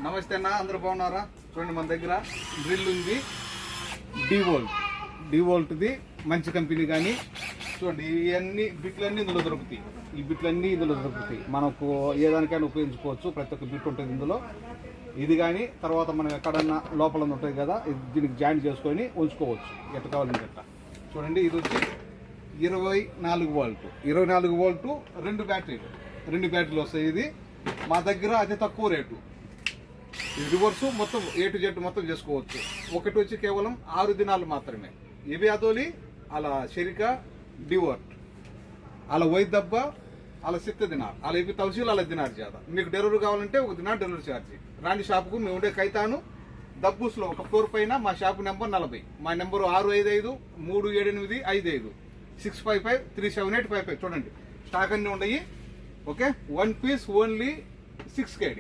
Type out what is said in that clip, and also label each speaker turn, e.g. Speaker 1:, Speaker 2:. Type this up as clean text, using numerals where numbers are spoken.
Speaker 1: నమస్తే అన్న, అందరూ బాగున్నారా? చూడండి, మన దగ్గర డ్రిల్ ఉంది, డివోల్ట్ది మంచి కంపెనీ. కానీ చూడండి, ఇవన్నీ బిట్లన్నీ ఇందులో దొరుకుతాయి. ఈ బిట్లన్నీ ఇందులో దొరుకుతాయి. మనకు ఏదానికైనా ఉపయోగించుకోవచ్చు. ప్రతి ఒక్క బిట్ ఉంటుంది ఇందులో. ఇది కానీ తర్వాత మనం ఎక్కడన్నా లోపల ఉంటుంది కదా, దీనికి జాయింట్ చేసుకొని ఉంచుకోవచ్చు ఎట్లా కావాలంటే ఎట్లా. చూడండి, ఇది వచ్చి 24 వోల్ట్ 24 వోల్ట్ 2 బ్యాటరీలు వస్తాయి. ఇది మా దగ్గర అతి తక్కువ రేటు. ఇది రివర్సు మొత్తం A to Z మొత్తం చేసుకోవచ్చు. ఒకటి వచ్చి కేవలం 6 దినాలు మాత్రమే. ఇవి అదోలి అలా షెరికా డివోర్ట్ అలా వైద్ దబ్బ అలా 7 దినాలు అలా ఇవి తవసీలు అలా దినారు చేద్దాం. మీకు డెలివరీ కావాలంటే 1 దినారు డెలివరీ ఛార్జీ. రాండి షాపుకు, మేము ఉండే కైతాను దబ్బూస్లో ఒక ఫ్లోర్ పైన. మా షాపు నెంబర్ 40. మా నెంబరు 655-378-55 655-378-55. చూడండి, స్టాక్ అన్నీ ఉన్నాయి. Okay, 1 piece only 6 KD.